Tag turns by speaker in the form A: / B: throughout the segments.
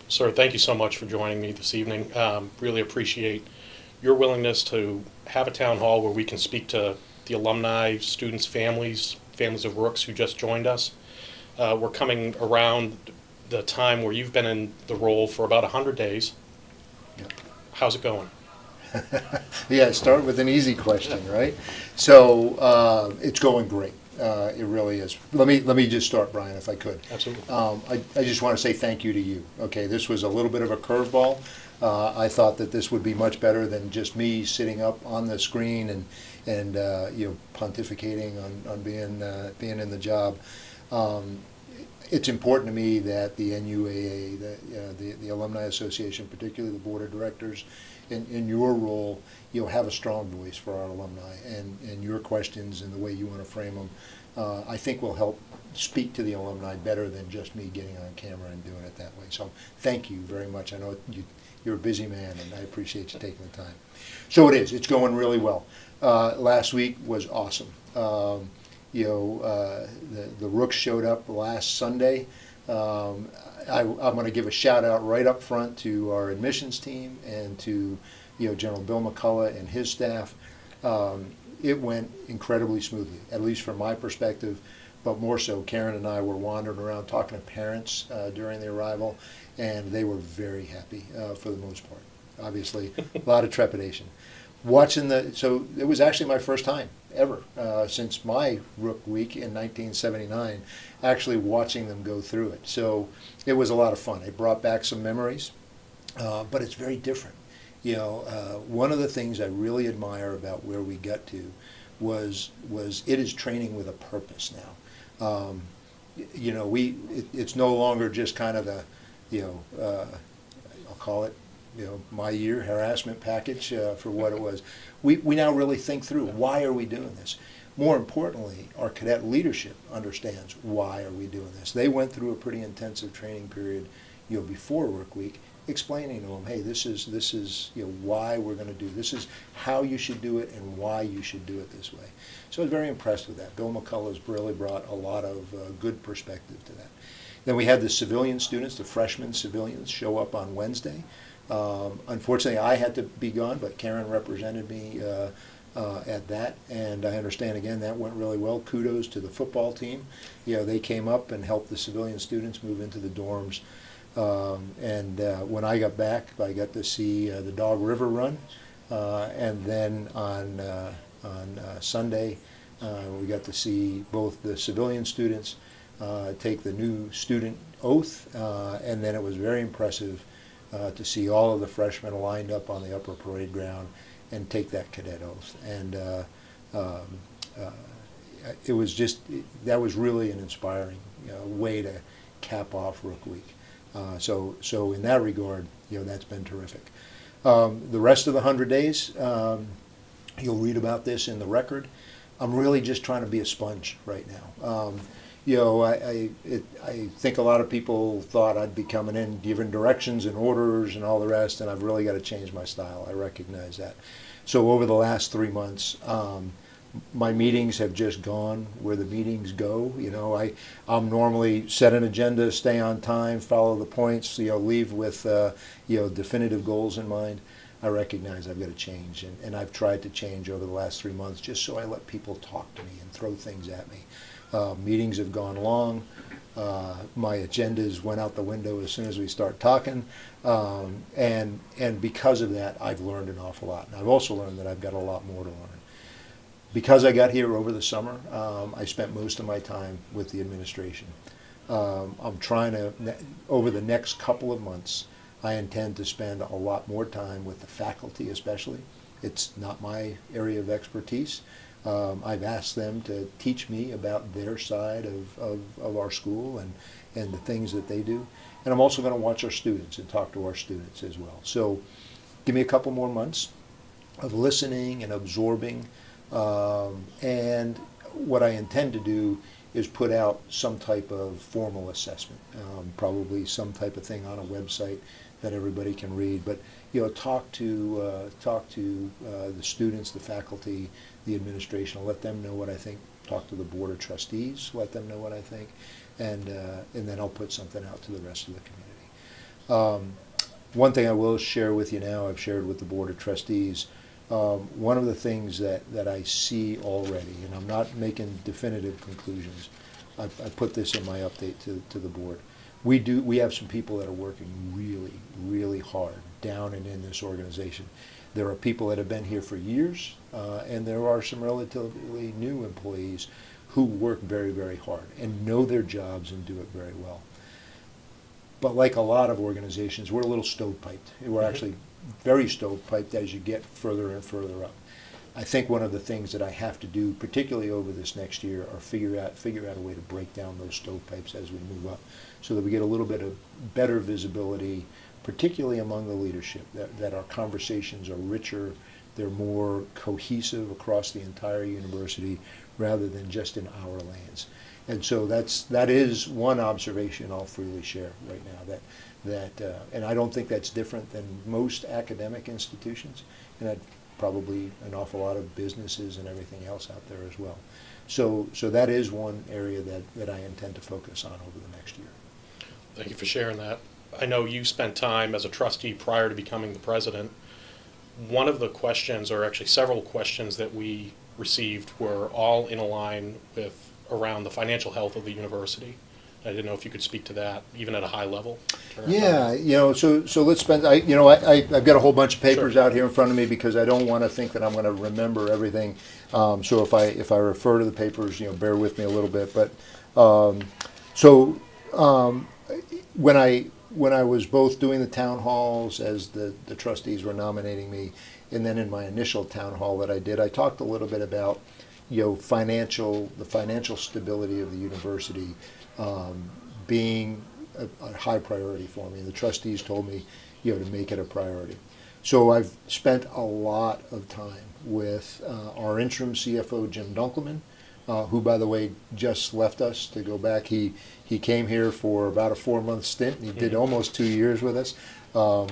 A: Sir, thank you so much for joining me this evening. Really appreciate your willingness to have a town hall where we can speak to the alumni, students, families of Rooks who just joined us. We're coming around the time where you've been in the role for about 100 days.
B: Yep.
A: How's it going?
B: Yeah, start with an easy question, right? So it's going great. It really is. Let me just start, Brian, if I could.
A: Absolutely.
B: I just want to say thank you to you. Okay, this was a little bit of a curveball. I thought that this would be much better than just me sitting up on the screen and pontificating on being in the job. It's important to me that the NUAA, the Alumni Association, particularly the Board of Directors, in your role, you'll have a strong voice for our alumni, and your questions and the way you want to frame them, I think will help speak to the alumni better than just me getting on camera and doing it that way. So thank you very much. I know you're a busy man, and I appreciate you taking the time. So it is. It's going really well. Last week was awesome. The Rooks showed up last Sunday. I'm going to give a shout out right up front to our admissions team and to General Bill McCullough and his staff. It went incredibly smoothly, at least from my perspective, but more so Karen and I were wandering around talking to parents during the arrival, and they were very happy for the most part. Obviously, a lot of trepidation. So it was actually my first time ever since my Rook Week in 1979, actually watching them go through it. So it was a lot of fun. It brought back some memories, but it's very different. One of the things I really admire about where we got to was it is training with a purpose now. It's no longer just kind of I'll call it my year harassment package for what it was. We now really think through, why are we doing this? More importantly, our cadet leadership understands, why are we doing this? They went through a pretty intensive training period before Work Week, explaining to them, hey, this is why we're going to do this, is how you should do it and why you should do it this way. So I was very impressed with that. Bill McCullough's really brought a lot of good perspective to that. Then we had the civilian students, the freshman civilians, show up on Wednesday. Unfortunately, I had to be gone, but Karen represented me at that, and I understand again that went really well. Kudos to the football team. They came up and helped the civilian students move into the dorms. When I got back, I got to see the Dog River Run, and then on Sunday, we got to see both the civilian students take the new student oath, and then it was very impressive to see all of the freshmen lined up on the upper parade ground and take that cadet oath. And it was that was really an inspiring way to cap off Rook Week. So in that regard, that's been terrific. The rest of the 100 days, you'll read about this in the record. I'm really just trying to be a sponge right now. I think a lot of people thought I'd be coming in giving directions and orders and all the rest, and I've really got to change my style. I recognize that. So over the last 3 months, my meetings have just gone where the meetings go. I'm normally set an agenda, stay on time, follow the points, leave with definitive goals in mind. I recognize I've got to change, and I've tried to change over the last 3 months just so I let people talk to me and throw things at me. Meetings have gone long. My agendas went out the window as soon as we start talking, and because of that, I've learned an awful lot. And I've also learned that I've got a lot more to learn. Because I got here over the summer, I spent most of my time with the administration. I'm trying to, over the next couple of months, I intend to spend a lot more time with the faculty especially. It's not my area of expertise. I've asked them to teach me about their side of our school and the things that they do. And I'm also going to watch our students and talk to our students as well. So give me a couple more months of listening and absorbing. And what I intend to do is put out some type of formal assessment, probably some type of thing on a website that everybody can read. But talk to the students, the faculty, the administration. I'll let them know what I think. Talk to the board of trustees. Let them know what I think, and then I'll put something out to the rest of the community. One thing I will share with you now, I've shared with the Board of Trustees, one of the things that I see already, and I'm not making definitive conclusions, I put this in my update to the board. We have some people that are working really, really hard down and in this organization. There are people that have been here for years, and there are some relatively new employees who work very, very hard and know their jobs and do it very well. But like a lot of organizations, we're a little stovepiped. We're actually very stovepiped as you get further and further up. I think one of the things that I have to do, particularly over this next year, are figure out a way to break down those stovepipes as we move up, so that we get a little bit of better visibility, particularly among the leadership, that our conversations are richer, they're more cohesive across the entire university, rather than just in our lanes. And so that is one observation I'll freely share right now. And I don't think that's different than most academic institutions, and that probably an awful lot of businesses and everything else out there as well. So that is one area that I intend to focus on over the next year.
A: Thank you for sharing that. I know you spent time as a trustee prior to becoming the president. One of the questions, or actually several questions that we received, were all in line with around the financial health of the university. I didn't know if you could speak to that, even at a high level.
B: Yeah, so let's spend. I've got a whole bunch of papers
A: Sure.
B: out here in front of me because I don't want to think that I'm going to remember everything. So if I refer to the papers, bear with me a little bit. But when I was both doing the town halls as the trustees were nominating me, and then in my initial town hall that I did, I talked a little bit about the financial stability of the university being a high priority for me. And the trustees told me to make it a priority. So I've spent a lot of time with our interim CFO, Jim Dunkelman, who, by the way, just left us to go back. He came here for about a 4-month stint, and he did almost 2 years with us.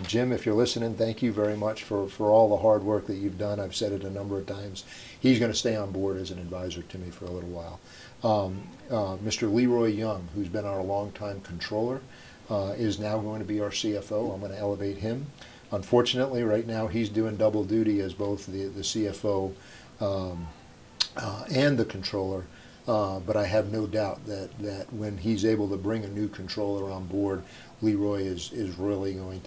B: Jim, if you're listening, thank you very much for all the hard work that you've done. I've said it a number of times. He's going to stay on board as an advisor to me for a little while. Mr. Leroy Young, who's been our longtime controller, is now going to be our CFO. I'm going to elevate him. Unfortunately, right now he's doing double duty as both the CFO and the controller. But I have no doubt that when he's able to bring a new controller on board, Leroy is really going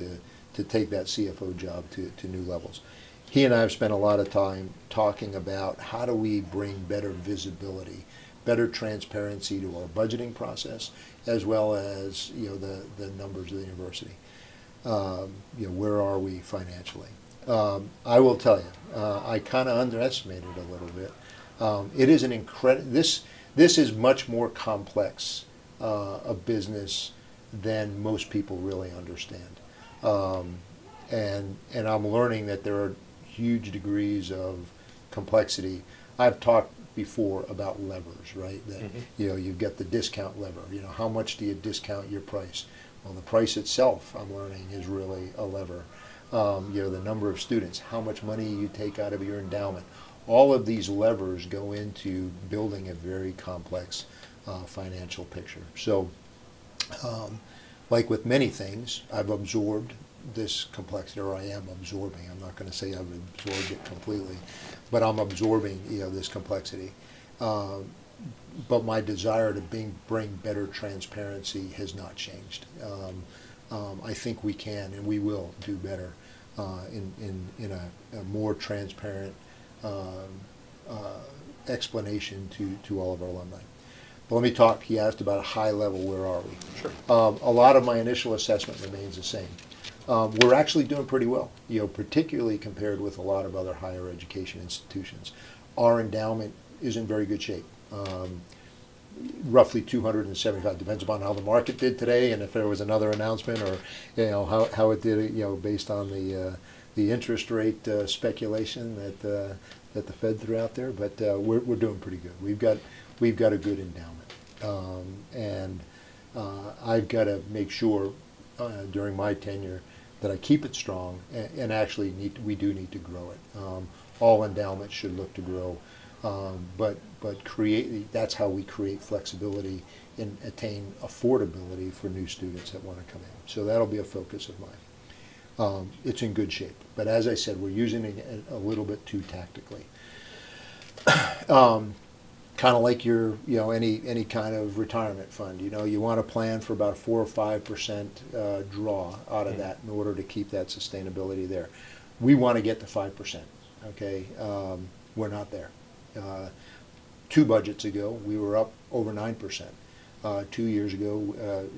B: to take that CFO job to new levels. He and I have spent a lot of time talking about how do we bring better visibility, better transparency to our budgeting process, as well as the numbers of the university. Where are we financially? I will tell you, I kind of underestimated a little bit. It is an incredible. This is much more complex a business than most people really understand, and I'm learning that there are huge degrees of complexity. I've talked before about levers, right? That you've got the discount lever. How much do you discount your price? Well, the price itself, I'm learning, is really a lever. The number of students, how much money you take out of your endowment. All of these levers go into building a very complex financial picture. So, like with many things, I've absorbed this complexity, or I am absorbing. I'm not going to say I've absorbed it completely, but I'm absorbing this complexity. But my desire to bring better transparency has not changed. I think we can and we will do better in a more transparent explanation to all of our alumni. But let me talk. He asked about a high level. Where are we?
A: Sure.
B: A lot of my initial assessment remains the same. We're actually doing pretty well, particularly compared with a lot of other higher education institutions. Our endowment is in very good shape. Roughly 275, depends upon how the market did today, and if there was another announcement, or how it did, based on the interest rate speculation that the Fed threw out there. But we're doing pretty good. We've got a good endowment, and I've got to make sure during my tenure that I keep it strong, and actually we do need to grow it. All endowments should look to grow. But create, that's how we create flexibility and attain affordability for new students that want to come in. So that'll be a focus of mine. It's in good shape, but as I said, we're using it a little bit too tactically. Kind of like your, any kind of retirement fund. You want to plan for about 4 or 5% draw out of that in order to keep that sustainability there. We want to get to 5%. Okay, we're not there. 2 budgets ago, we were up over 9%. 2 years ago,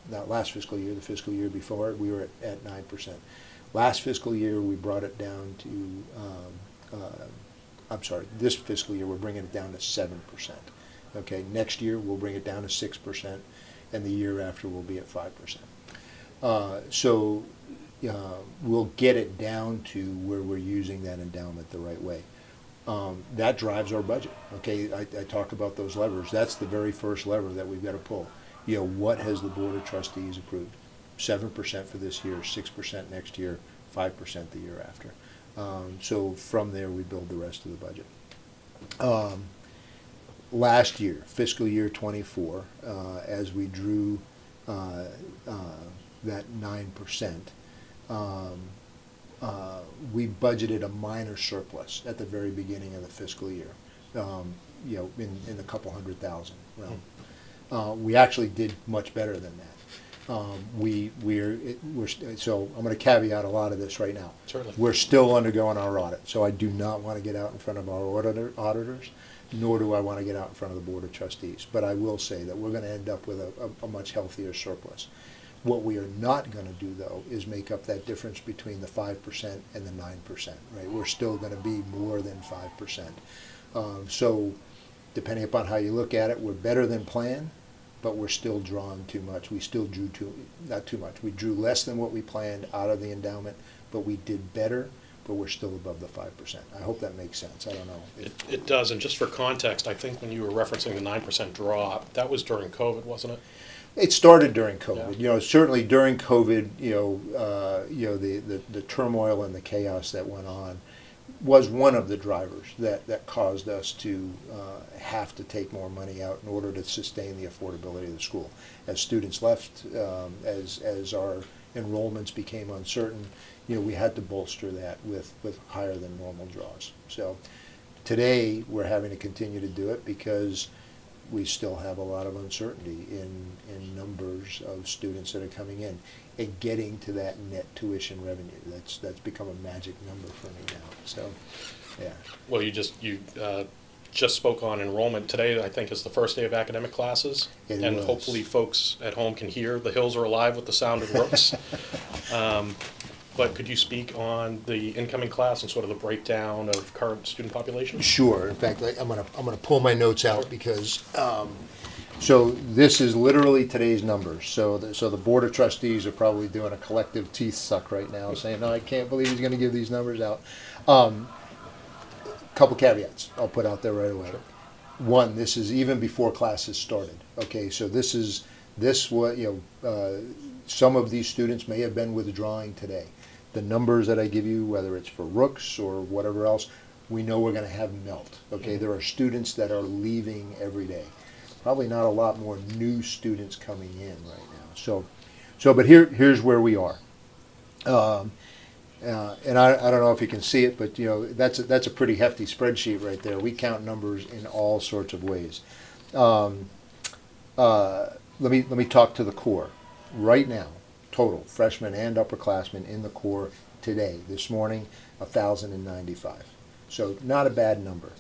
B: not last fiscal year, the fiscal year before, we were at 9%. Last fiscal year, we brought it down to, this fiscal year, we're bringing it down to 7%. Okay, next year, we'll bring it down to 6%, and the year after, we'll be at 5%. So we'll get it down to where we're using that endowment the right way. That drives our budget. Okay, I talk about those levers. That's the very first lever that we've got to pull. What has the Board of Trustees approved? 7% for this year, 6% next year, 5% the year after. So from there, we build the rest of the budget. Last year, fiscal year 24, as we drew that 9%, we budgeted a minor surplus at the very beginning of the fiscal year, in the couple $100,000 realm. We actually did much better than that. So I'm going to caveat a lot of this right now.
A: Certainly.
B: We're still undergoing our audit, so I do not want to get out in front of our auditors, nor do I want to get out in front of the Board of Trustees. But I will say that we're going to end up with a much healthier surplus. What we are not going to do, though, is make up that difference between the 5% and the 9%, right? We're still going to be more than 5%. So depending upon how you look at it, we're better than planned, but we're still drawing too much. We still drew not too much. We drew less than what we planned out of the endowment, but we did better, but we're still above the 5%. I hope that makes sense. I don't know.
A: It does, and just for context, I think when you were referencing the 9% drop, that was during COVID, wasn't it?
B: It started during COVID.
A: Yeah.
B: Certainly during COVID, the turmoil and the chaos that went on was one of the drivers that caused us to have to take more money out in order to sustain the affordability of the school. As students left, as our enrollments became uncertain, we had to bolster that with higher than normal draws. So today we're having to continue to do it because we still have a lot of uncertainty in numbers of students that are coming in and getting to that net tuition revenue. That's become a magic number for me now. So, yeah.
A: Well, you just spoke on enrollment. Today, I think, is the first day of academic classes.
B: It
A: and
B: was.
A: Hopefully folks at home can hear the hills are alive with the sound of rooks. But could you speak on the incoming class and sort of the breakdown of current student population?
B: Sure. In fact, I'm gonna pull my notes out because so this is literally today's numbers. So the Board of Trustees are probably doing a collective teeth suck right now, saying, "No, I can't believe he's going to give these numbers out." Couple caveats I'll put out there right away.
A: Sure.
B: One, this is even before classes started. Okay, so some of these students may have been withdrawing today. The numbers that I give you, whether it's for Rooks or whatever else, we know we're going to have melt. Okay, there are students that are leaving every day. Probably not a lot more new students coming in right now. But here's where we are. And I don't know if you can see it, but that's a pretty hefty spreadsheet right there. We count numbers in all sorts of ways. Let me talk to the core right now. Total freshmen and upperclassmen in the core today, this morning, 1,095. So not a bad number.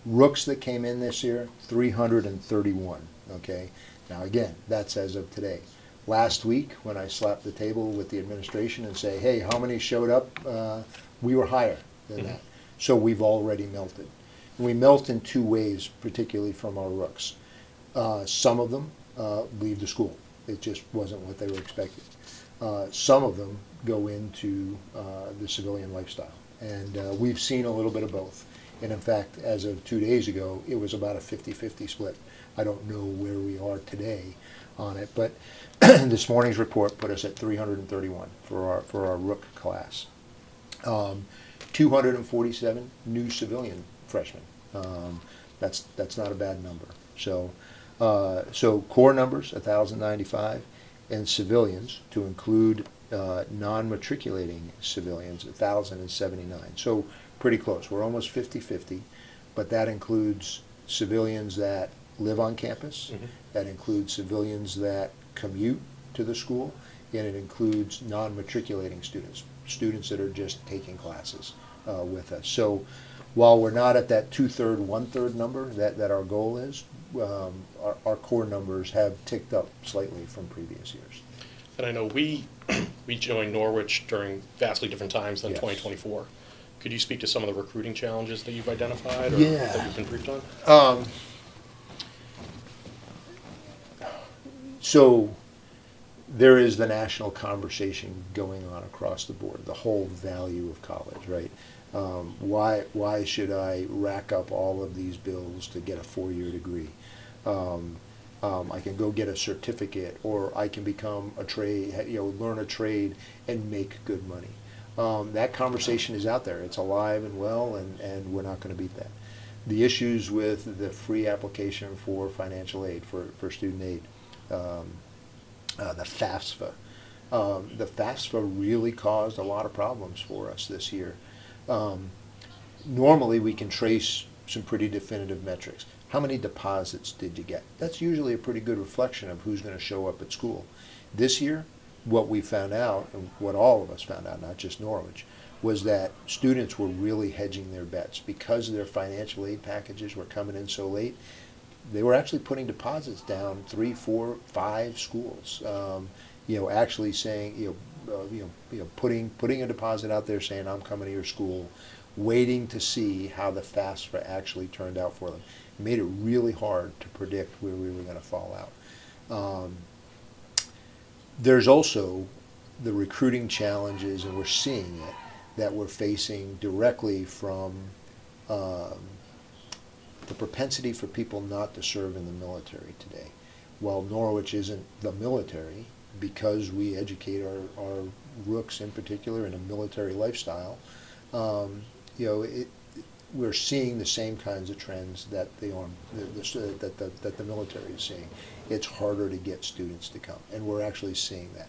B: Rooks that came in this year, 331. Okay, now again, that's as of today. Last week, when I slapped the table with the administration and say, "Hey, how many showed up?" We were higher than that. So we've already melted. We melt in two ways, particularly from our Rooks. Some of them leave the school. It just wasn't what they were expecting. Some of them go into the civilian lifestyle. And we've seen a little bit of both. And in fact, as of 2 days ago, it was about a 50-50 split. I don't know where we are today on it, but this morning's report put us at 331 for our Rook class. 247 new civilian freshmen. That's not a bad number. So core numbers 1,095, and civilians, to include non-matriculating civilians, 1,079. So pretty close. We're almost 50-50, but that includes civilians that live on campus, that includes civilians that commute to the school, and it includes non-matriculating students, students that are just taking classes with us. So while we're not at that 2/3, 1/3 number that our goal is, our core numbers have ticked up slightly from previous years.
A: And I know we joined Norwich during vastly different times than
B: Yes.
A: 2024. Could you speak to some of the recruiting challenges that you've identified or
B: Yeah.
A: that you've been briefed on?
B: So there is the national conversation going on across the board, the whole value of college, right? Why should I rack up all of these bills to get a 4-year degree? I can go get a certificate, or I can become a trade, learn a trade and make good money. That conversation is out there. It's alive and well, and we're not going to beat that. The issues with the free application for financial aid, for student aid, the FAFSA. The FAFSA really caused a lot of problems for us this year. Normally we can trace some pretty definitive metrics. How many deposits did you get? That's usually a pretty good reflection of who's going to show up at school. This year, what we found out, and what all of us found out, not just Norwich, was that students were really hedging their bets. Because their financial aid packages were coming in so late, they were actually putting deposits down 3, 4, 5 schools. Actually saying, putting a deposit out there saying, I'm coming to your school, waiting to see how the FAFSA actually turned out for them. It made it really hard to predict where we were going to fall out. There's also the recruiting challenges, and we're seeing it, that we're facing directly from the propensity for people not to serve in the military today. While Norwich isn't the military, because we educate our rooks in particular in a military lifestyle, we're seeing the same kinds of trends that the military is seeing. It's harder to get students to come, and we're actually seeing that.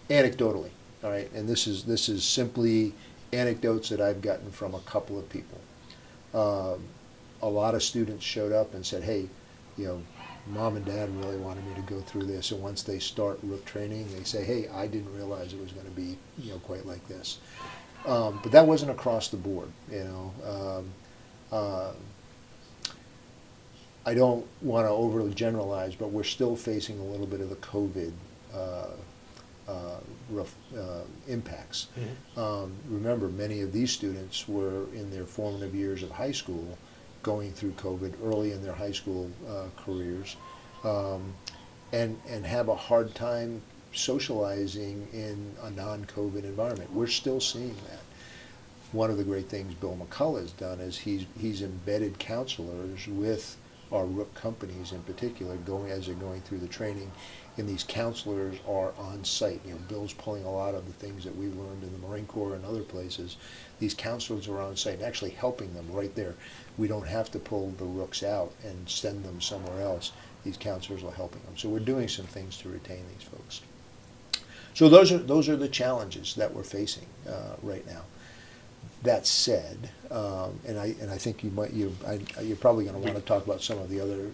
B: Anecdotally, all right, and this is simply anecdotes that I've gotten from a couple of people. A lot of students showed up and said, hey, Mom and Dad really wanted me to go through this, and once they start rook training, they say, hey, I didn't realize it was going to be quite like this. But that wasn't across the board. I don't want to overly generalize, but we're still facing a little bit of the COVID impacts. Remember, many of these students were in their formative years of high school, going through COVID early in their high school careers, and have a hard time socializing in a non-COVID environment. We're still seeing that. One of the great things Bill McCullough has done is he's embedded counselors with our rook companies in particular, as they're going through the training, and these counselors are on site. Bill's pulling a lot of the things that we've learned in the Marine Corps and other places. These counselors are on site and actually helping them right there. We don't have to pull the rooks out and send them somewhere else. These counselors are helping them. So we're doing some things to retain these folks. So those are the challenges that we're facing right now. That said, and I think you're probably going to want to talk about some of the other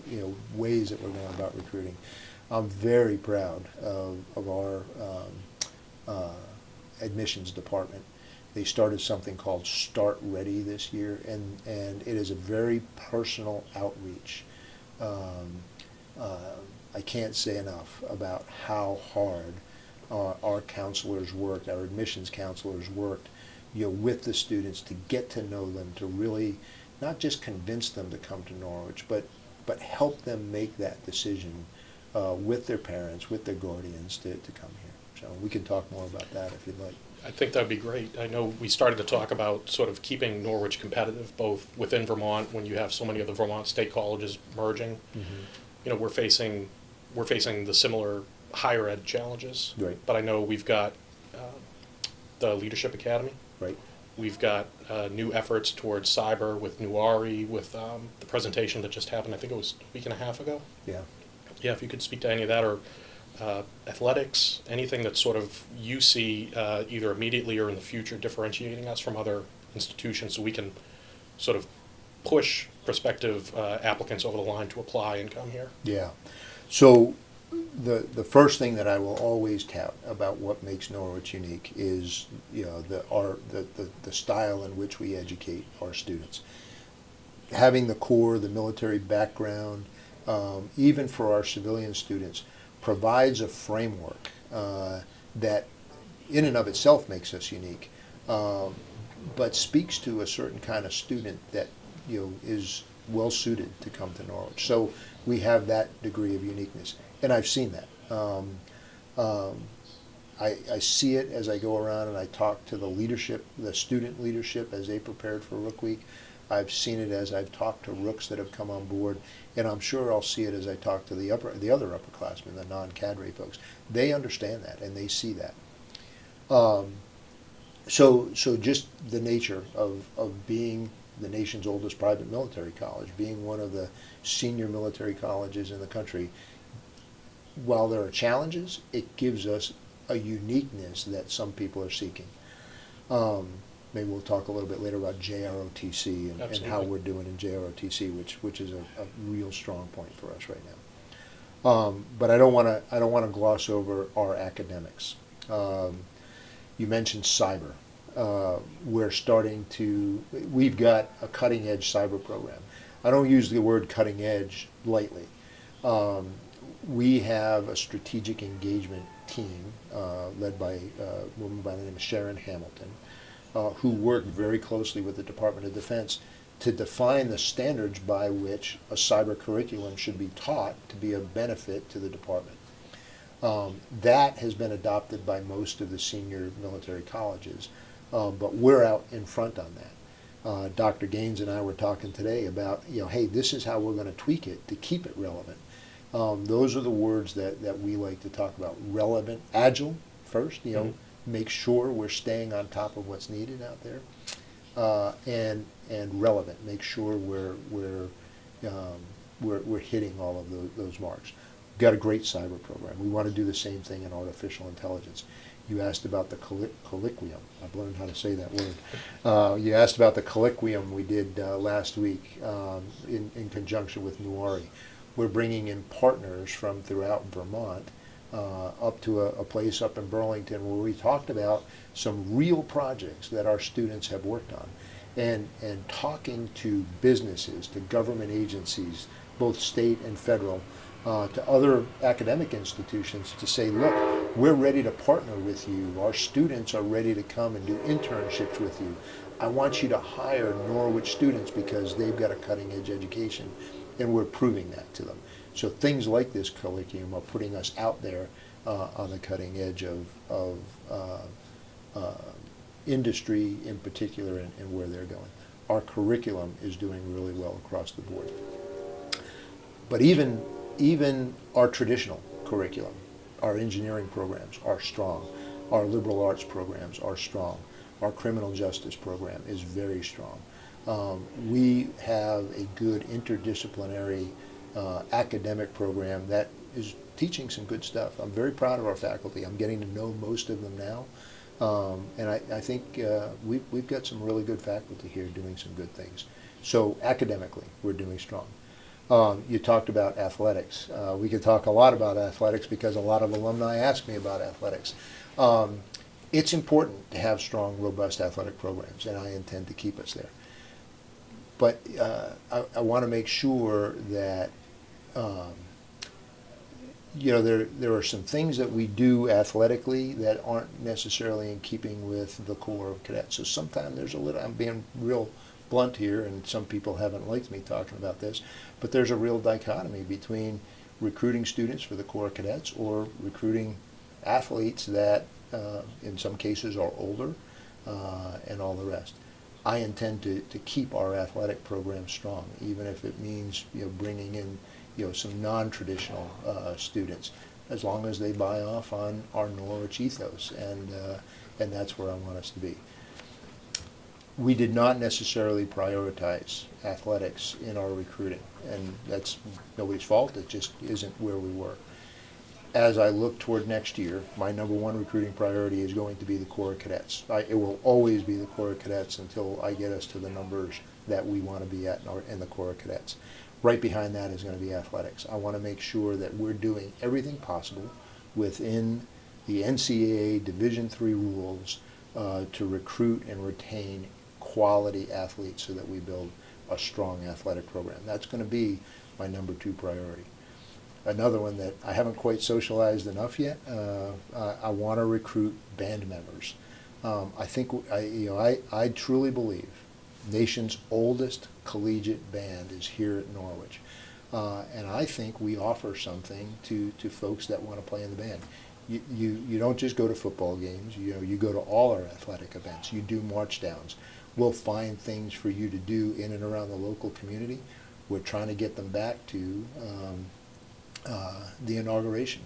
B: ways that we're going about recruiting. I'm very proud of our admissions department. They started something called Start Ready this year, and it is a very personal outreach. I can't say enough about how hard our counselors worked, our admissions counselors worked, with the students to get to know them, to really not just convince them to come to Norwich, but help them make that decision with their parents, with their guardians to come here. So we can talk more about that if you'd like.
A: I think that would be great. I know we started to talk about sort of keeping Norwich competitive, both within Vermont, when you have so many of the Vermont state colleges merging. Mm-hmm. We're facing the similar higher ed challenges.
B: Right.
A: But I know we've got the Leadership Academy.
B: Right.
A: We've got new efforts towards cyber with Nuari, with the presentation that just happened, I think it was a week and a half ago.
B: Yeah.
A: Yeah, if you could speak to any of that, or athletics, anything that sort of you see either immediately or in the future differentiating us from other institutions so we can sort of push prospective applicants over the line to apply and come here.
B: Yeah. So the first thing that I will always tout about what makes Norwich unique is, you know, the style in which we educate our students. Having the core, the military background, even for our civilian students, provides a framework that in and of itself makes us unique, but speaks to a certain kind of student that, you know, is well suited to come to Norwich. So we have that degree of uniqueness, and I've seen that. I see it as I go around and I talk to the leadership, the student leadership, as they prepared for Rook Week. I've seen it as I've talked to Rooks that have come on board, and I'm sure I'll see it as I talk to the other upperclassmen, the non-cadre folks. They understand that and they see that. So just the nature of being the nation's oldest private military college, being one of the senior military colleges in the country, while there are challenges, it gives us a uniqueness that some people are seeking. Maybe we'll talk a little bit later about JROTC and how we're doing in JROTC, which is a real strong point for us right now. But I don't want to gloss over our academics. You mentioned cyber. We've got a cutting edge cyber program. I don't use the word cutting edge lightly. We have a strategic engagement team led by a woman by the name of Sharon Hamilton, who worked very closely with the Department of Defense to define the standards by which a cyber curriculum should be taught to be of benefit to the department. That has been adopted by most of the senior military colleges, but we're out in front on that. Dr. Gaines and I were talking today about, you know, hey, this is how we're going to tweak it to keep it relevant. Those are the words that we like to talk about. Relevant, agile first, you know, make sure we're staying on top of what's needed out there, and relevant, make sure we're hitting all of those marks. We've got a great cyber program. We want to do the same thing in artificial intelligence. You asked about the colloquium. I've learned how to say that word. You asked about the colloquium we did last week in conjunction with Nuari. We're bringing in partners from throughout Vermont up to a place up in Burlington where we talked about some real projects that our students have worked on, and talking to businesses, to government agencies, both state and federal, to other academic institutions to say, look, we're ready to partner with you. Our students are ready to come and do internships with you. I want you to hire Norwich students because they've got a cutting edge education, and we're proving that to them. So things like this curriculum are putting us out there on the cutting edge of industry in particular and where they're going. Our curriculum is doing really well across the board. But even our traditional curriculum, our engineering programs are strong. Our liberal arts programs are strong. Our criminal justice program is very strong. We have a good interdisciplinary academic program that is teaching some good stuff. I'm very proud of our faculty. I'm getting to know most of them now. And I think we've got some really good faculty here doing some good things. So academically, we're doing strong. You talked about athletics. We could talk a lot about athletics because a lot of alumni ask me about athletics. It's important to have strong, robust athletic programs, and I intend to keep us there. But I want to make sure that there are some things that we do athletically that aren't necessarily in keeping with the core of cadets. So sometimes there's a little, I'm being real blunt here, and some people haven't liked me talking about this, but there's a real dichotomy between recruiting students for the Corps of Cadets or recruiting athletes that in some cases are older and all the rest. I intend to keep our athletic program strong, even if it means bringing in some non-traditional students, as long as they buy off on our Norwich ethos, and that's where I want us to be. we did not necessarily prioritize athletics in our recruiting, and that's nobody's fault. It just isn't where we were. As I look toward next year, my number one recruiting priority is going to be the Corps of Cadets. It will always be the Corps of Cadets until I get us to the numbers that we want to be at in the Corps of Cadets. Right behind that is going to be athletics. I want to make sure that we're doing everything possible within the NCAA Division III rules to recruit and retain quality athletes so that we build a strong athletic program. That's going to be my number two priority. Another one that I haven't quite socialized enough yet, I want to recruit band members. I think, I truly believe nation's oldest collegiate band is here at Norwich. And I think we offer something to folks that want to play in the band. You don't just go to football games, you go to all our athletic events. You do march downs. We'll find things for you to do in and around the local community. We're trying to get them back to the inauguration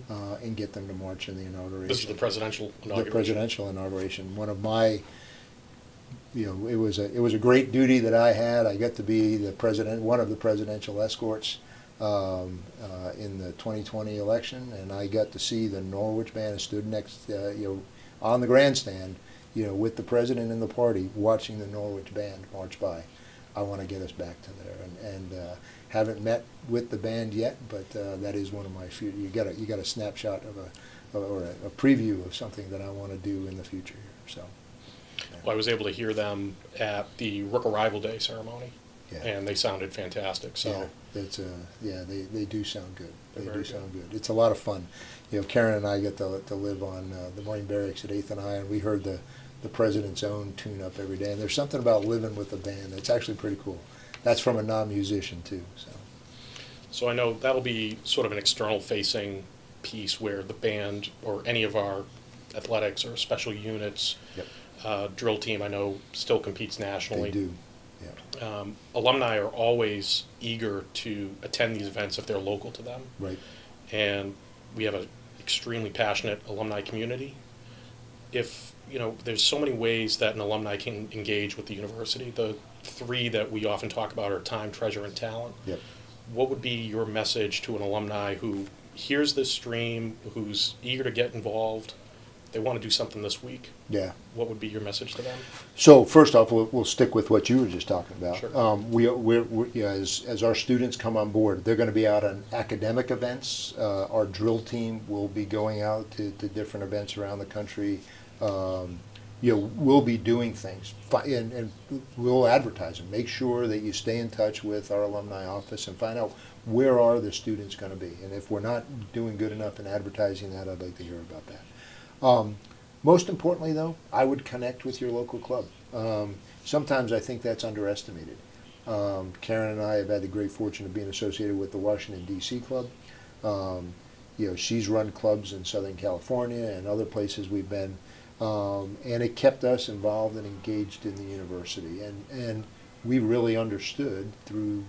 B: and get them to march in the inauguration.
A: This is the presidential inauguration.
B: The presidential inauguration. One of my, it was a great duty that I had. I got to be the president, one of the presidential escorts in the 2020 election, and I got to see the Norwich band. I stood next, on the grandstand, with the president and the party, watching the Norwich band march by. I want to get us back to there, and haven't met with the band yet, but that is one of my future. You got a snapshot of or a preview of something that I want to do in the future here. So, yeah.
A: Well, I was able to hear them at the Rook Arrival Day ceremony,
B: Yeah.
A: and they sounded fantastic. So
B: they do sound good. They
A: Very
B: do sound good. It's a lot of fun. Karen and I get to live on the Marine Barracks at 8th and I, and we heard the President's Own tune up every day. And there's something about living with a band that's actually pretty cool. That's from a non-musician too.
A: So I know that'll be sort of an external-facing piece where the band or any of our athletics or special units,
B: Yep.
A: Drill team, I know still competes nationally.
B: They do. Yeah.
A: Alumni are always eager to attend these events if they're local to them.
B: Right.
A: And we have an extremely passionate alumni community. There's so many ways that an alumni can engage with the university. The three that we often talk about are time, treasure, and talent.
B: Yep.
A: What would be your message to an alumni who hears this stream, who's eager to get involved, they want to do something this week?
B: Yeah.
A: What would be your message to them?
B: So first off, we'll stick with what you were just talking about.
A: Sure.
B: We're as our students come on board, they're going to be out on academic events. Our drill team will be going out to different events around the country. We'll be doing things, and we'll advertise them. Make sure that you stay in touch with our alumni office and find out where are the students going to be. And if we're not doing good enough in advertising that, I'd like to hear about that. Most importantly, though, I would connect with your local club. Sometimes I think that's underestimated. Karen and I have had the great fortune of being associated with the Washington, D.C. club. She's run clubs in Southern California and other places we've been. And it kept us involved and engaged in the university, and we really understood through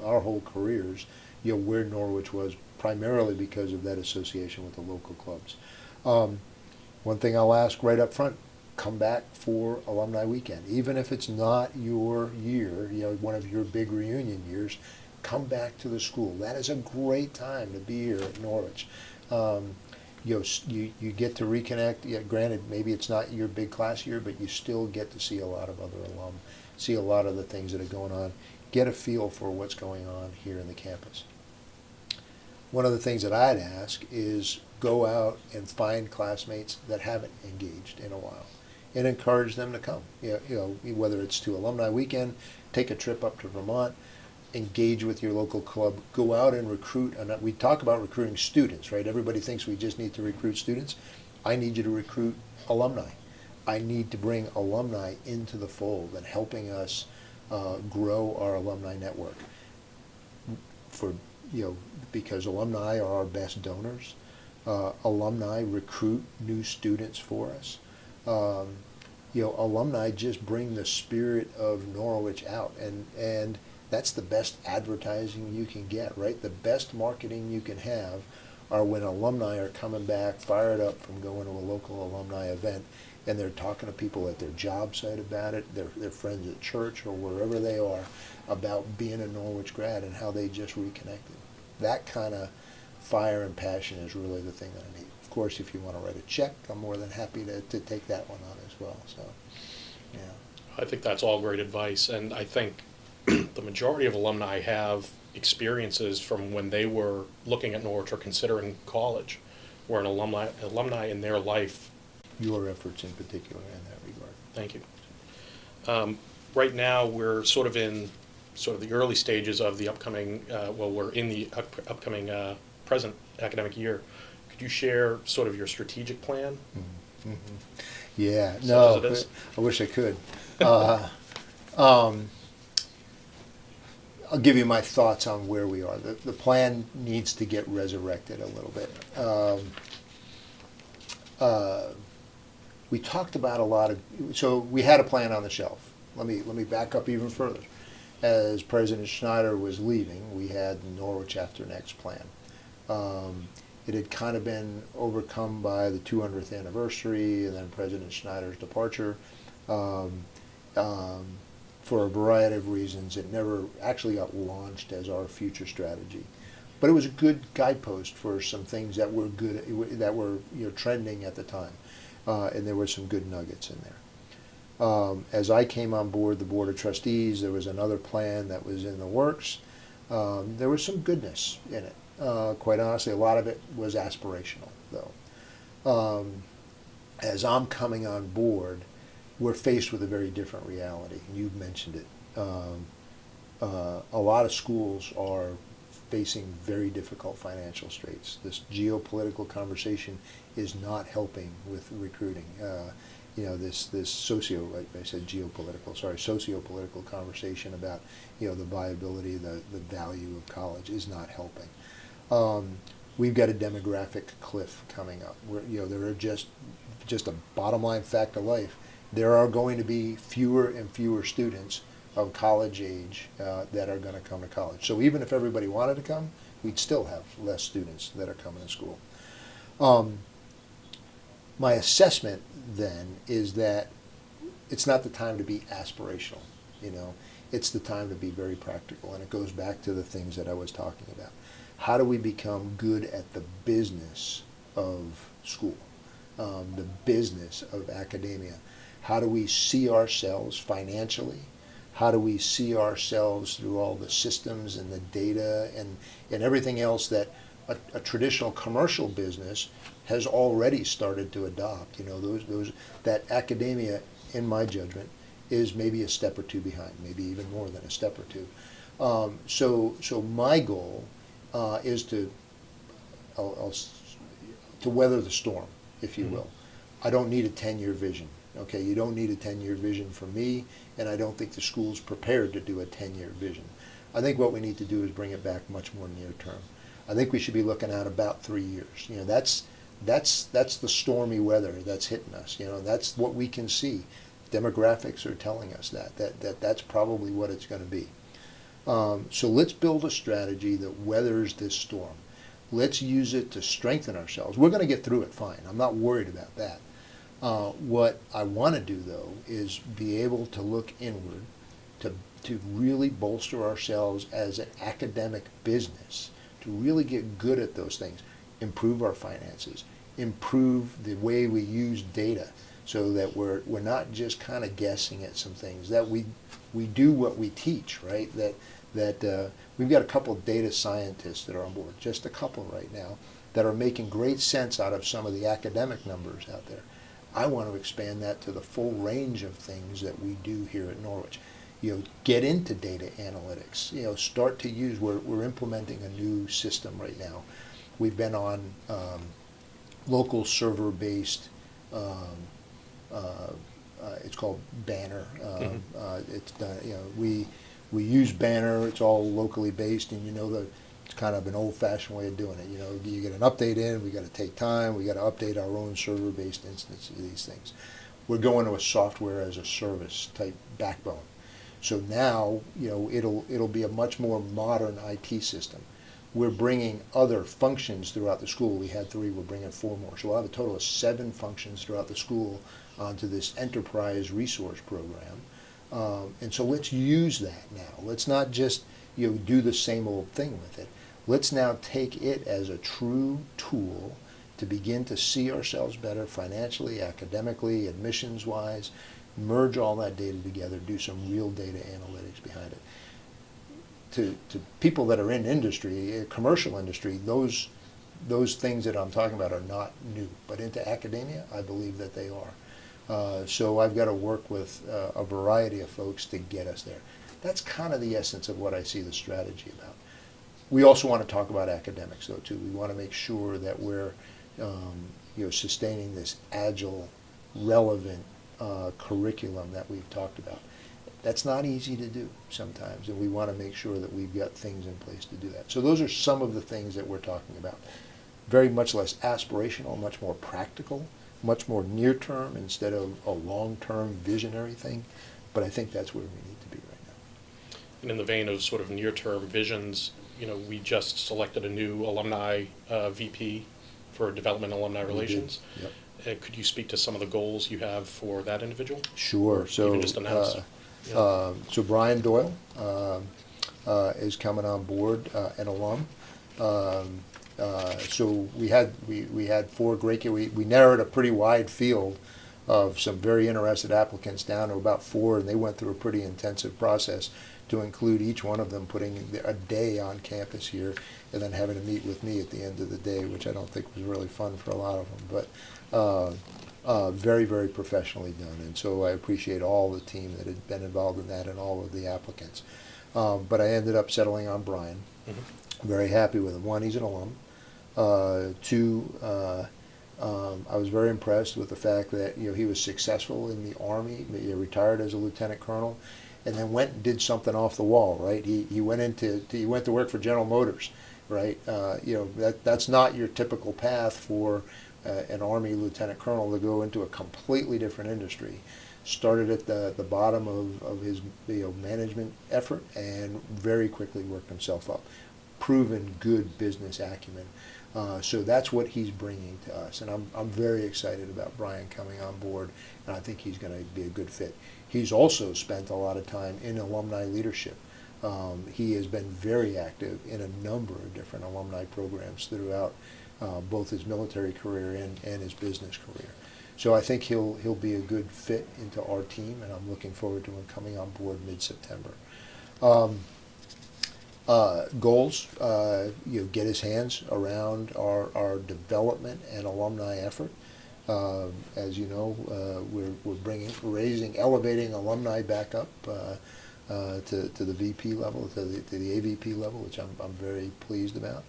B: our whole careers where Norwich was, primarily because of that association with the local clubs. One thing I'll ask right up front: come back for alumni weekend, even if it's not your year, one of your big reunion years. Come back to the school. That is a great time to be here at Norwich. You get to reconnect. Yeah, granted, maybe it's not your big class year, but you still get to see a lot of other alum, see a lot of the things that are going on, get a feel for what's going on here in the campus. One of the things that I'd ask is go out and find classmates that haven't engaged in a while and encourage them to come. Whether it's to alumni weekend, take a trip up to Vermont, engage with your local club, go out and recruit. And we talk about recruiting students, right? Everybody thinks we just need to recruit students. I need you to recruit alumni. I need to bring alumni into the fold and helping us grow our alumni network. Because alumni are our best donors. Alumni recruit new students for us. Alumni just bring the spirit of Norwich out, and that's the best advertising you can get, right? The best marketing you can have are when alumni are coming back, fired up from going to a local alumni event, and they're talking to people at their job site about it, their friends at church or wherever they are, about being a Norwich grad and how they just reconnected. That kind of fire and passion is really the thing that I need. Of course, if you want to write a check, I'm more than happy to take that one on as well. So, yeah.
A: I think that's all great advice, and I think the majority of alumni have experiences from when they were looking at Norwich or considering college, where an alumni in their life.
B: Your efforts in particular in that regard.
A: Thank you. Right now, we're sort of in the early stages of the upcoming, we're in the upcoming present academic year. Could you share sort of your strategic plan?
B: Mm-hmm. Yeah,
A: Such
B: no,
A: as it is?
B: I wish I could. I'll give you my thoughts on where we are. The plan needs to get resurrected a little bit. We talked about a lot of, so we had a plan on the shelf. Let me back up even further. As President Schneider was leaving, we had the Norwich After Next plan. It had kind of been overcome by the 200th anniversary and then President Schneider's departure. For a variety of reasons, it never actually got launched as our future strategy. But it was a good guidepost for some things that were good, that were trending at the time, and there were some good nuggets in there. As I came on board the Board of Trustees, there was another plan that was in the works. There was some goodness in it. Quite honestly, a lot of it was aspirational, though. As I'm coming on board, we're faced with a very different reality. You've mentioned it. A lot of schools are facing very difficult financial straits. This geopolitical conversation is not helping with recruiting. This sociopolitical conversation about the viability, the value of college is not helping. We've got a demographic cliff coming up. There are just a bottom line fact of life. There are going to be fewer and fewer students of college age that are going to come to college. So even if everybody wanted to come, we'd still have less students that are coming to school. My assessment then is that it's not the time to be aspirational. It's the time to be very practical, and it goes back to the things that I was talking about. How do we become good at the business of school, the business of academia? How do we see ourselves financially? How do we see ourselves through all the systems and the data and everything else that a traditional commercial business has already started to adopt? That academia, in my judgment, is maybe a step or two behind, maybe even more than a step or two. So my goal is to weather the storm, if you will. I don't need a 10-year vision. Okay, you don't need a 10-year vision from me, and I don't think the school's prepared to do a 10-year vision. I think what we need to do is bring it back much more near term. I think we should be looking at about 3 years. That's the stormy weather that's hitting us. That's what we can see. Demographics are telling us that's probably what it's going to be. So let's build a strategy that weathers this storm. Let's use it to strengthen ourselves. We're going to get through it fine. I'm not worried about that. What I want to do, though, is be able to look inward, to really bolster ourselves as an academic business, to really get good at those things, improve our finances, improve the way we use data, so that we're not just kind of guessing at some things, that we do what we teach, right? That we've got a couple of data scientists that are on board, just a couple right now, that are making great sense out of some of the academic numbers out there. I want to expand that to the full range of things that we do here at Norwich. Get into data analytics. Start to use. We're implementing a new system right now. We've been on local server-based. It's called Banner. It's done. We use Banner. It's all locally based, and it's kind of an old-fashioned way of doing it. You get an update in, we got to take time, we got to update our own server-based instance of these things. We're going to a software as a service type backbone. So now, it'll be a much more modern IT system. We're bringing other functions throughout the school. We had 3, we're bringing 4 more. So we'll have a total of 7 functions throughout the school onto this enterprise resource program. And so let's use that now. Let's not just do the same old thing with it. Let's now take it as a true tool to begin to see ourselves better financially, academically, admissions-wise, merge all that data together, do some real data analytics behind it. To people that are in industry, commercial industry, those things that I'm talking about are not new. But into academia, I believe that they are. So I've got to work with a variety of folks to get us there. That's kind of the essence of what I see the strategy about. We also want to talk about academics, though, too. We want to make sure that we're sustaining this agile, relevant curriculum that we've talked about. That's not easy to do sometimes, and we want to make sure that we've got things in place to do that. So those are some of the things that we're talking about. Very much less aspirational, much more practical, much more near-term instead of a long-term visionary thing. But I think that's where we need to be right now.
A: And in the vein of sort of near-term visions, we just selected a new alumni VP for Development and Alumni Relations.
B: Yep.
A: Could you speak to some of the goals you have for that individual?
B: Sure. So
A: even just announce.
B: So Brian Doyle is coming on board, an alum. So we had 4 great. We narrowed a pretty wide field of some very interested applicants down to about 4, and they went through a pretty intensive process to include each one of them putting a day on campus here and then having to meet with me at the end of the day, which I don't think was really fun for a lot of them. But very, very professionally done. And so I appreciate all the team that had been involved in that and all of the applicants. But I ended up settling on Brian. Mm-hmm. Very happy with him. 1, he's an alum. 2, I was very impressed with the fact that he was successful in the Army. He retired as a lieutenant colonel, and then went and did something off the wall. Right? He went to work for General Motors. Right? That's not your typical path for an Army lieutenant colonel to go into a completely different industry. Started at the bottom of his management effort and very quickly worked himself up. Proven good business acumen. So that's what he's bringing to us, and I'm very excited about Brian coming on board, and I think he's going to be a good fit. He's also spent a lot of time in alumni leadership. He has been very active in a number of different alumni programs throughout both his military career and his business career. So I think he'll be a good fit into our team, and I'm looking forward to him coming on board mid-September. Goals, get his hands around our development and alumni effort. As you know, we're elevating alumni back up to the VP level, to the AVP level, which I'm very pleased about.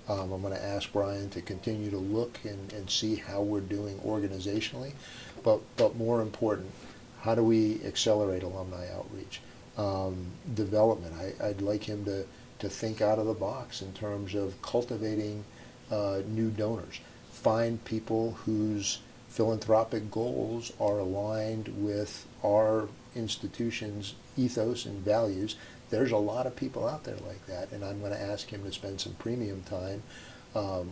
B: I'm going to ask Brian to continue to look and see how we're doing organizationally, but more important, how do we accelerate alumni outreach? Development. I'd like him to think out of the box in terms of cultivating new donors. Find people whose philanthropic goals are aligned with our institution's ethos and values. There's a lot of people out there like that, and I'm going to ask him to spend some premium time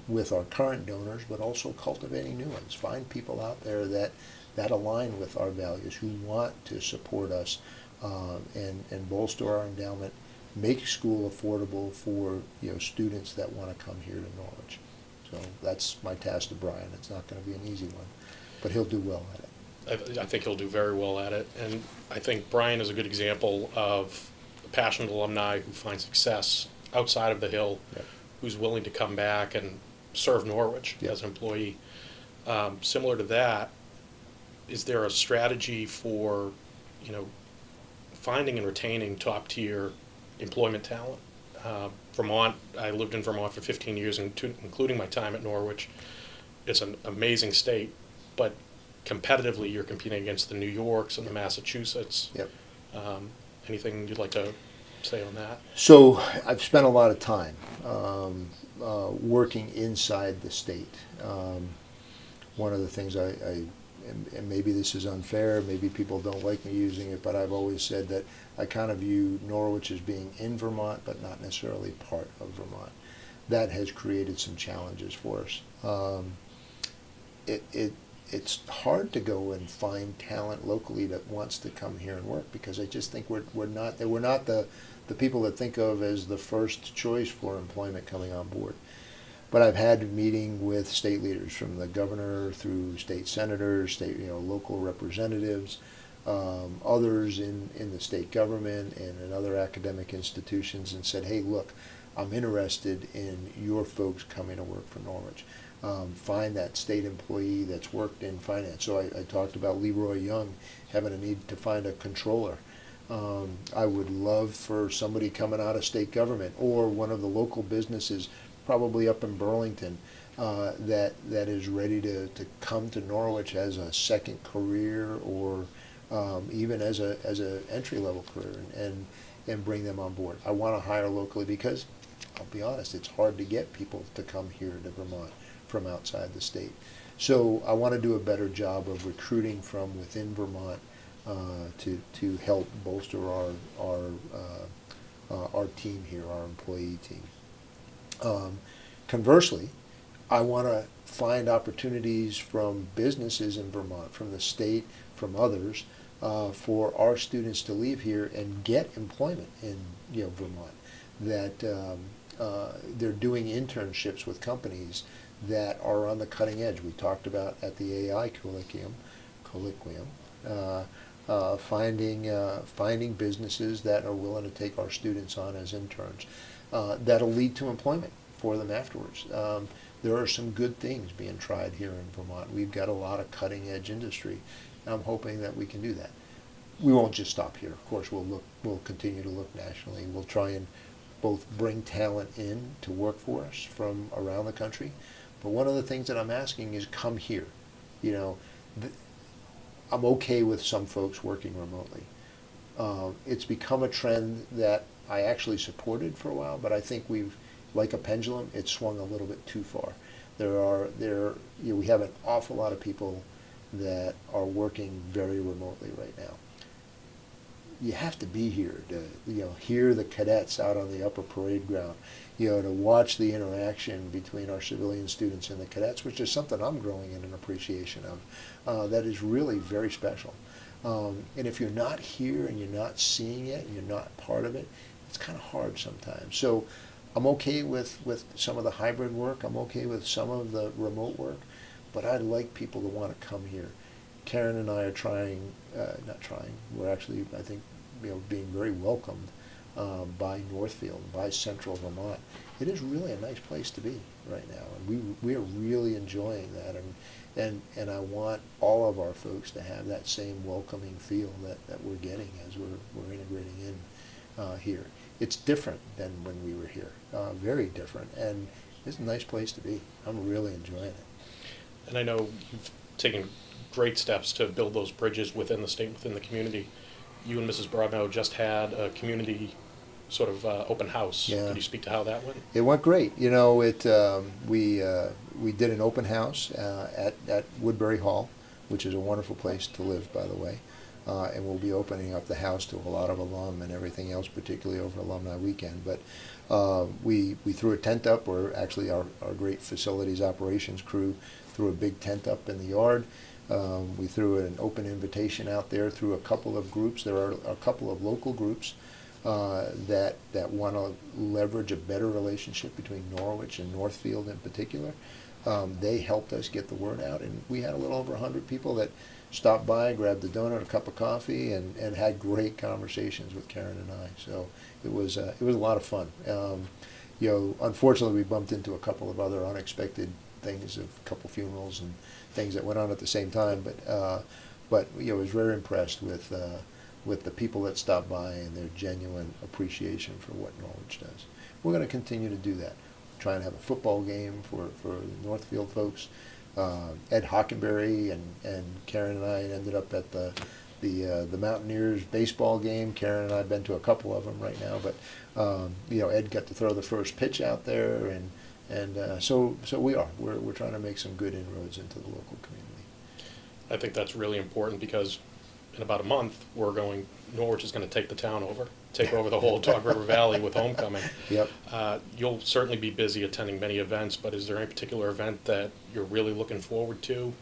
B: with our current donors, but also cultivating new ones. Find people out there that align with our values, who want to support us and bolster our endowment, make school affordable for students that want to come here to Norwich. So that's my task to Brian. It's not going to be an easy one, but he'll do well at it.
A: I think he'll do very well at it, and I think Brian is a good example of a passionate alumni who finds success outside of the Hill,
B: Yep.
A: who's willing to come back and serve Norwich
B: Yep.
A: as an employee. Similar to that, is there a strategy for finding and retaining top-tier employment talent? Vermont, I lived in Vermont for 15 years, including my time at Norwich. It's an amazing state, but competitively you're competing against the New Yorks and the Massachusetts.
B: Yep.
A: Anything you'd like to say on that?
B: So I've spent a lot of time working inside the state. One of the things and maybe this is unfair, maybe people don't like me using it, but I've always said that I kind of view Norwich as being in Vermont, but not necessarily part of Vermont. That has created some challenges for us. it's hard to go and find talent locally that wants to come here and work, because I just think we're not the people that think of as the first choice for employment coming on board. But I've had a meeting with state leaders, from the governor through state senators, state, local representatives, others in the state government and in other academic institutions, and said, hey, look, I'm interested in your folks coming to work for Norwich. Find that state employee that's worked in finance. So I talked about Leroy Young having a need to find a controller. I would love for somebody coming out of state government or one of the local businesses, probably up in Burlington, that is ready to come to Norwich as a second career, or even as a entry level career, and bring them on board. I want to hire locally because, I'll be honest, it's hard to get people to come here to Vermont from outside the state. So I want to do a better job of recruiting from within Vermont to help bolster our team here, our employee team. Conversely, I want to find opportunities from businesses in Vermont, from the state, from others, for our students to leave here and get employment in Vermont. That they're doing internships with companies that are on the cutting edge. We talked about at the AI Colloquium, finding businesses that are willing to take our students on as interns. That'll lead to employment for them afterwards. There are some good things being tried here in Vermont. We've got a lot of cutting edge industry. I'm hoping that we can do that. We won't just stop here. Of course, we'll continue to look nationally. We'll try and both bring talent in to work for us from around the country. But one of the things that I'm asking is, come here. I'm okay with some folks working remotely. It's become a trend that I actually supported for a while, but I think we've, like a pendulum, it's swung a little bit too far. We have an awful lot of people that are working very remotely right now. You have to be here to hear the cadets out on the upper parade ground, to watch the interaction between our civilian students and the cadets, which is something I'm growing in an appreciation of. That is really very special. And if you're not here and you're not seeing it and you're not part of it, it's kind of hard sometimes. So I'm okay with some of the hybrid work. I'm okay with some of the remote work, but I'd like people to want to come here. Karen and I are we're actually, I think, being very welcomed by Northfield, by Central Vermont. It is really a nice place to be right now, and we are really enjoying that, and I want all of our folks to have that same welcoming feel that we're getting as we're integrating in here. It's different than when we were here, very different, and it's a nice place to be. I'm really enjoying it.
A: And I know you've taken great steps to build those bridges within the state, within the community. You and Mrs. Broadmeadow just had a community sort of open house.
B: Yeah.
A: Could you speak to how that went?
B: It went great. We did an open house at Woodbury Hall, which is a wonderful place to live, by the way. And we'll be opening up the house to a lot of alum and everything else, particularly over Alumni Weekend. But we threw a tent up, or actually our great facilities operations crew threw a big tent up in the yard. We threw an open invitation out there through a couple of groups. There are a couple of local groups that want to leverage a better relationship between Norwich and Northfield in particular. They helped us get the word out, and we had a little over 100 people that stopped by, grabbed a donut, a cup of coffee, and had great conversations with Karen and I. So it was a lot of fun. Unfortunately, we bumped into a couple of other unexpected things, a couple funerals and things that went on at the same time. But I was very impressed with the people that stopped by and their genuine appreciation for what Norwich does. We're going to continue to do that. Try and have a football game for the Northfield folks. Ed Hockenberry and Karen and I ended up at the Mountaineers baseball game. Karen and I have been to a couple of them right now, but Ed got to throw the first pitch out there, and so we're trying to make some good inroads into the local community.
A: I think that's really important, because in about a month Norwich is going to take over the whole Dog River Valley with homecoming.
B: Yep.
A: You'll certainly be busy attending many events, but is there any particular event that you're really looking forward to?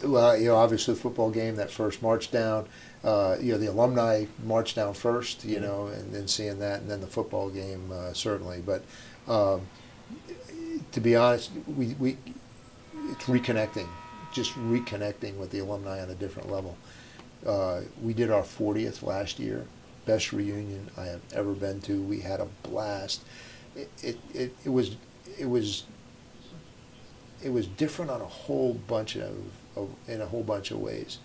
B: Well, obviously the football game, that first march down, the alumni march down first, and then seeing that, and then the football game, certainly. But to be honest, it's reconnecting, just reconnecting with the alumni on a different level. We did our 40th last year, best reunion I have ever been to. We had a blast. It was different on a whole bunch in a whole bunch of ways,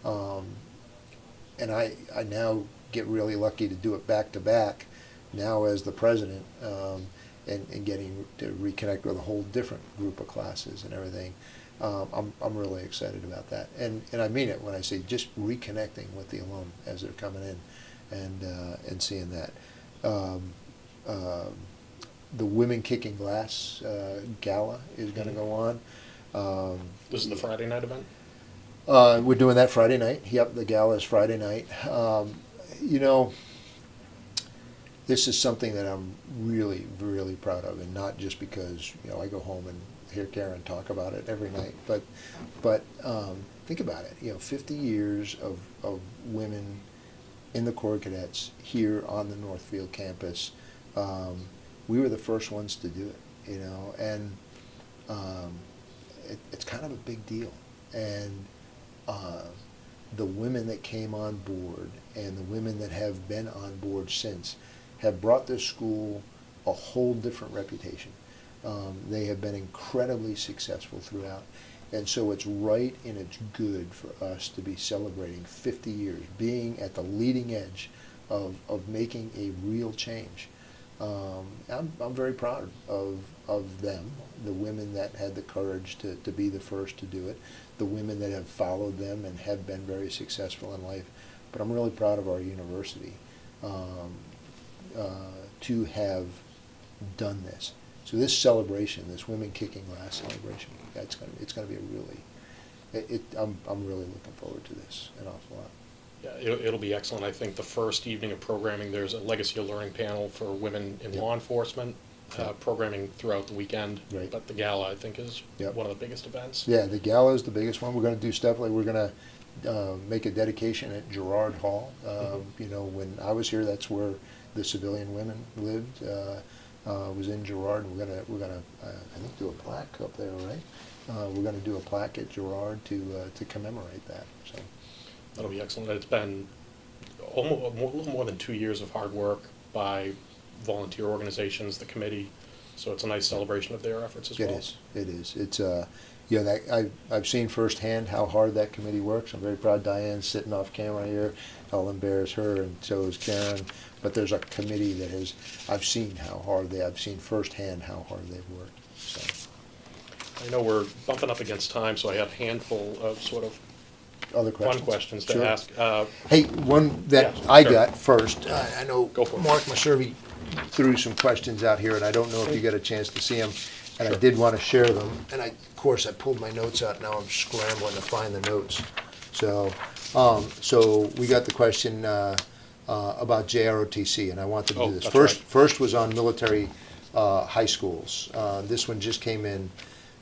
B: and I now get really lucky to do it back to back, now as the president, and getting to reconnect with a whole different group of classes and everything. I'm really excited about that, and I mean it when I say just reconnecting with the alum as they're coming in, and seeing that. The Women Kicking Glass Gala is going to go on.
A: This is the Friday night event?
B: We're doing that Friday night. Yep, the gala is Friday night. This is something that I'm really, really proud of, and not just because I go home and hear Karen talk about it every night, but think about it. 50 years of women in the Corps Cadets here on the Northfield campus. We were the first ones to do it, and it's kind of a big deal. And the women that came on board and the women that have been on board since have brought this school a whole different reputation. They have been incredibly successful throughout. And so it's right and it's good for us to be celebrating 50 years, being at the leading edge of making a real change. I'm very proud of them, the women that had the courage to be the first to do it, the women that have followed them and have been very successful in life. But I'm really proud of our university to have done this. So this celebration, this Women Kicking Glass celebration, it's going to be a really, I'm really looking forward to this an awful lot.
A: Yeah, it'll be excellent. I think the first evening of programming, there's a Legacy of Learning panel for women in law enforcement, programming throughout the weekend.
B: Right.
A: But the gala, I think, is one of the biggest events.
B: Yeah, the gala is the biggest one. We're going to do stuff like we're going to make a dedication at Girard Hall. When I was here, that's where the civilian women lived. Was in Girard. We're gonna I think do a plaque up there, right? We're going to do a plaque at Girard to commemorate that. So.
A: That'll be excellent. It's been a little more than 2 years of hard work by volunteer organizations, the committee, so it's a nice celebration of their efforts as well.
B: It is. It's I've seen firsthand how hard that committee works. I'm very proud Diane's sitting off camera here. I'll embarrass her, and so is Karen. But there's a committee that I've seen I've seen firsthand how hard they've worked. So.
A: I know we're bumping up against time, so I had a handful of sort of
B: other questions?
A: fun questions to
B: Sure.
A: ask.
B: Hey, one that
A: Yeah,
B: I
A: sure.
B: got first. I know
A: Go for it.
B: Mark Maservi threw some questions out here, and I don't know if you got a chance to see them. And I
A: Sure.
B: did want to share them. And of course, I pulled my notes out. Now I'm scrambling to find the notes. So we got the question about JROTC, and I wanted to
A: Oh,
B: do this.
A: that's
B: First,
A: right.
B: first was on military high schools. This one just came in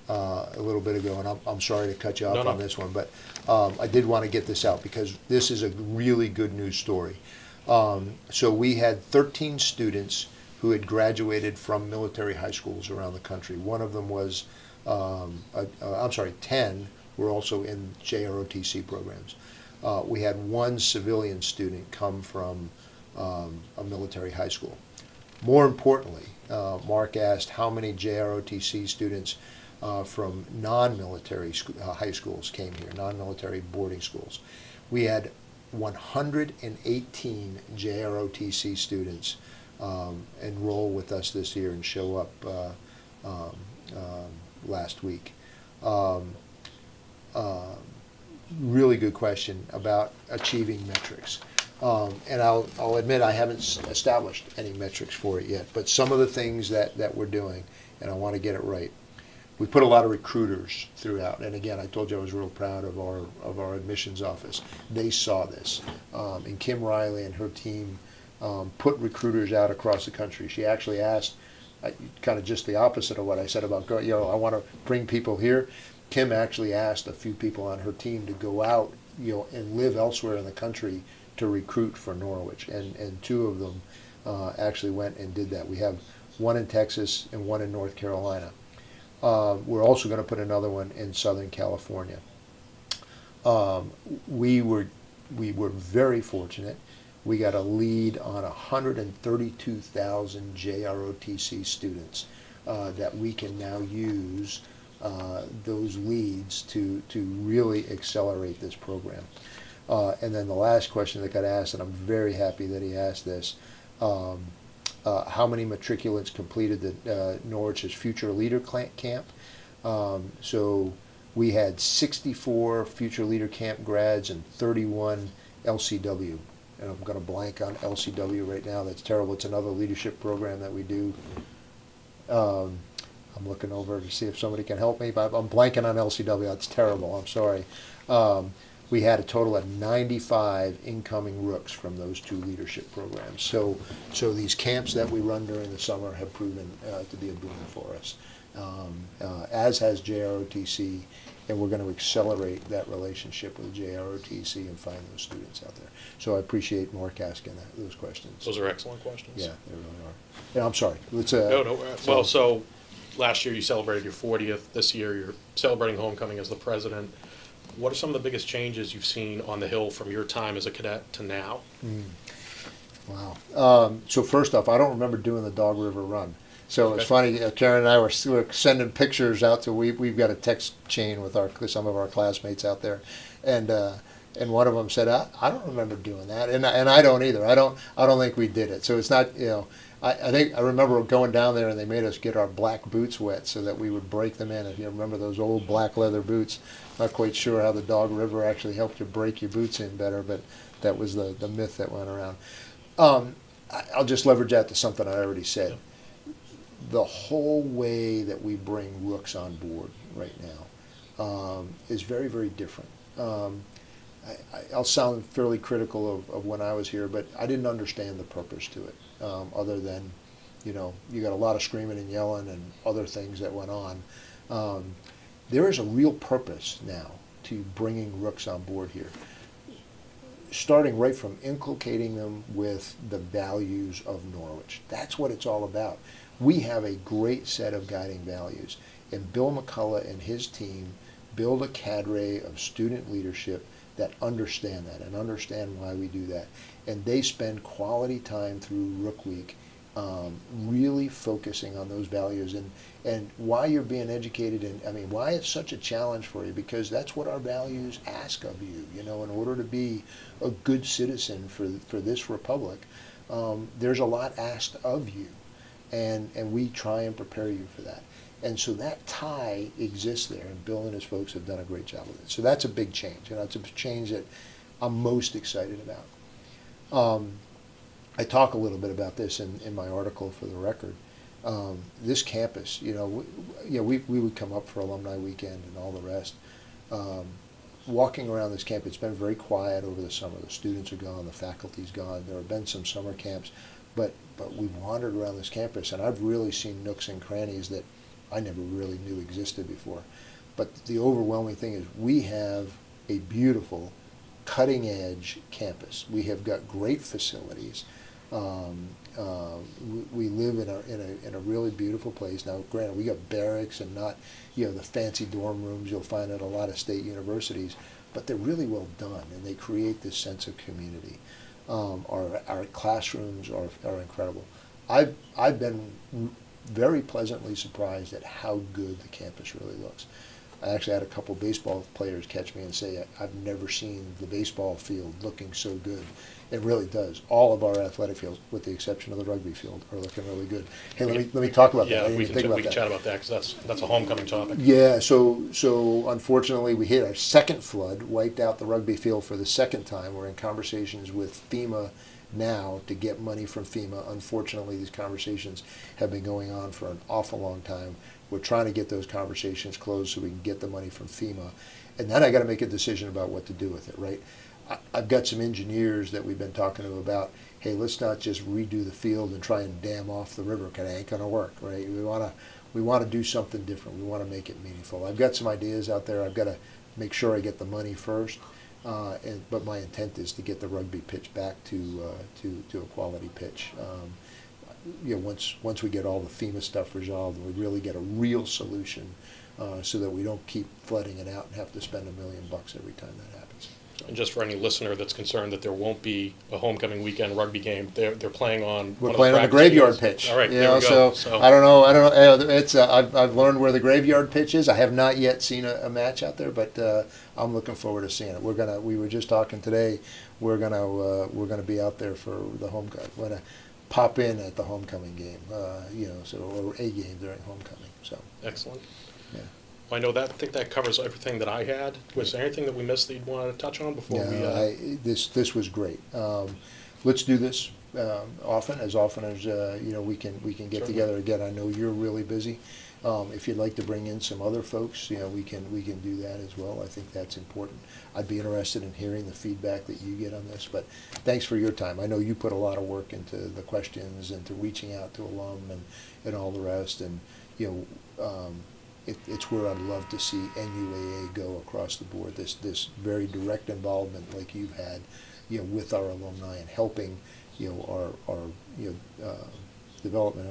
B: a little bit ago, and I'm sorry to cut you off
A: No.
B: on this one, but I did want to get this out because this is a really good news story. So we had 13 students who had graduated from military high schools around the country. One of them was, 10 were also in JROTC programs. We had one civilian student come from a military high school. More importantly, Mark asked how many JROTC students from non-military high schools came here, non-military boarding schools. We had 118 JROTC students enroll with us this year and show up last week. Really good question about achieving metrics. And I'll admit I haven't established any metrics for it yet, but some of the things that we're doing, and I want to get it right. We put a lot of recruiters throughout, and again, I told you I was real proud of our admissions office. They saw this, and Kim Riley and her team put recruiters out across the country. She actually asked, kind of just the opposite of what I said about, I want to bring people here. Kim actually asked a few people on her team to go out, and live elsewhere in the country to recruit for Norwich, and two of them actually went and did that. We have one in Texas and one in North Carolina. We're also going to put another one in Southern California. We were very fortunate. We got a lead on 132,000 JROTC students that we can now use those leads to really accelerate this program. And then the last question that got asked, and I'm very happy that he asked this, how many matriculants completed the Norwich's Future Leader Camp? So we had 64 Future Leader Camp grads and 31 LCW. And I'm going to blank on LCW right now. That's terrible. It's another leadership program that we do. I'm looking over to see if somebody can help me, but I'm blanking on LCW. That's terrible. I'm sorry. We had a total of 95 incoming rooks from those two leadership programs. So these camps that we run during the summer have proven to be a boon for us, as has JROTC, and we're going to accelerate that relationship with JROTC and find those students out there. So I appreciate Mark asking those questions.
A: Those are excellent questions.
B: Yeah, they really are. Yeah, I'm sorry. Let's.
A: No. Well, so last year you celebrated your 40th. This year you're celebrating homecoming as the president. What are some of the biggest changes you've seen on the Hill from your time as a cadet to now?
B: Wow. So first off, I don't remember doing the Dog River Run. So
A: Okay.
B: it's funny, Karen and I were sending pictures out to, we've got a text chain with some of our classmates out there. And one of them said, I don't remember doing that. And I don't either. I don't think we did it. So it's not, I think I remember going down there and they made us get our black boots wet so that we would break them in. If you remember those old black leather boots, not quite sure how the Dog River actually helped you break your boots in better, but that was the myth that went around. I'll just leverage that to something I already said. The whole way that we bring rooks on board right now is very, very different. I'll sound fairly critical of when I was here, but I didn't understand the purpose to it, other than, you got a lot of screaming and yelling and other things that went on. There is a real purpose now to bringing rooks on board here, starting right from inculcating them with the values of Norwich. That's what it's all about. We have a great set of guiding values, and Bill McCullough and his team build a cadre of student leadership that understand that and understand why we do that. And they spend quality time through Rook Week really focusing on those values and why you're being educated, and why it's such a challenge for you, because that's what our values ask of you, in order to be a good citizen for this republic. There's a lot asked of you, and we try and prepare you for that. And so that tie exists there, and Bill and his folks have done a great job with it. So that's a big change, it's a change that I'm most excited about. I talk a little bit about this in my article for the record. This campus, we would come up for alumni weekend and all the rest. Walking around this campus, it's been very quiet over the summer. The students are gone, the faculty's gone. There have been some summer camps, but we've wandered around this campus, and I've really seen nooks and crannies that I never really knew existed before. But the overwhelming thing is we have a beautiful, cutting-edge campus. We have got great facilities. We live in a really beautiful place. Now, granted, we got barracks and not, the fancy dorm rooms you'll find at a lot of state universities, but they're really well done, and they create this sense of community. Our classrooms are incredible. I've been very pleasantly surprised at how good the campus really looks. I actually had a couple baseball players catch me and say, I've never seen the baseball field looking so good. It really does. All of our athletic fields, with the exception of the rugby field, are looking really good. Hey, let me talk about that.
A: Yeah,
B: I didn't
A: we
B: even
A: can
B: think about that.
A: chat about that, because that's a homecoming topic.
B: Yeah, so unfortunately we hit our second flood, wiped out the rugby field for the second time. We're in conversations with FEMA now to get money from FEMA. Unfortunately, these conversations have been going on for an awful long time. We're trying to get those conversations closed so we can get the money from FEMA. And then I got to make a decision about what to do with it, right? I've got some engineers that we've been talking to about, hey, let's not just redo the field and try and dam off the river, because it ain't going to work, right? We want we want to do something different. We want to make it meaningful. I've got some ideas out there. I've got to make sure I get the money first. But my intent is to get the rugby pitch back to a quality pitch. Once we get all the FEMA stuff resolved, we really get a real solution, so that we don't keep flooding it out and have to spend $1 million every time that happens.
A: And just for any listener that's concerned that there won't be a homecoming weekend rugby game, they're playing on.
B: We're playing on the graveyard pitch.
A: All right,
B: you
A: there
B: know,
A: we go.
B: so I don't know. It's I've learned where the graveyard pitch is. I have not yet seen a match out there, but I'm looking forward to seeing it. We were just talking today. We're gonna be out there for the homecoming. We're gonna pop in at the homecoming game. Or a game during homecoming. So
A: excellent.
B: yeah.
A: I know that. I think that covers everything that I had. Was there anything that we missed that you wanted to touch on before we?
B: This was great. Let's do this often as we can get together again. I know you're really busy. If you'd like to bring in some other folks, we can do that as well. I think that's important. I'd be interested in hearing the feedback that you get on this. But thanks for your time. I know you put a lot of work into the questions and to reaching out to alum and all the rest. And it's where I'd love to see NUAA go across the board. This very direct involvement like you've had, with our alumni and helping, our development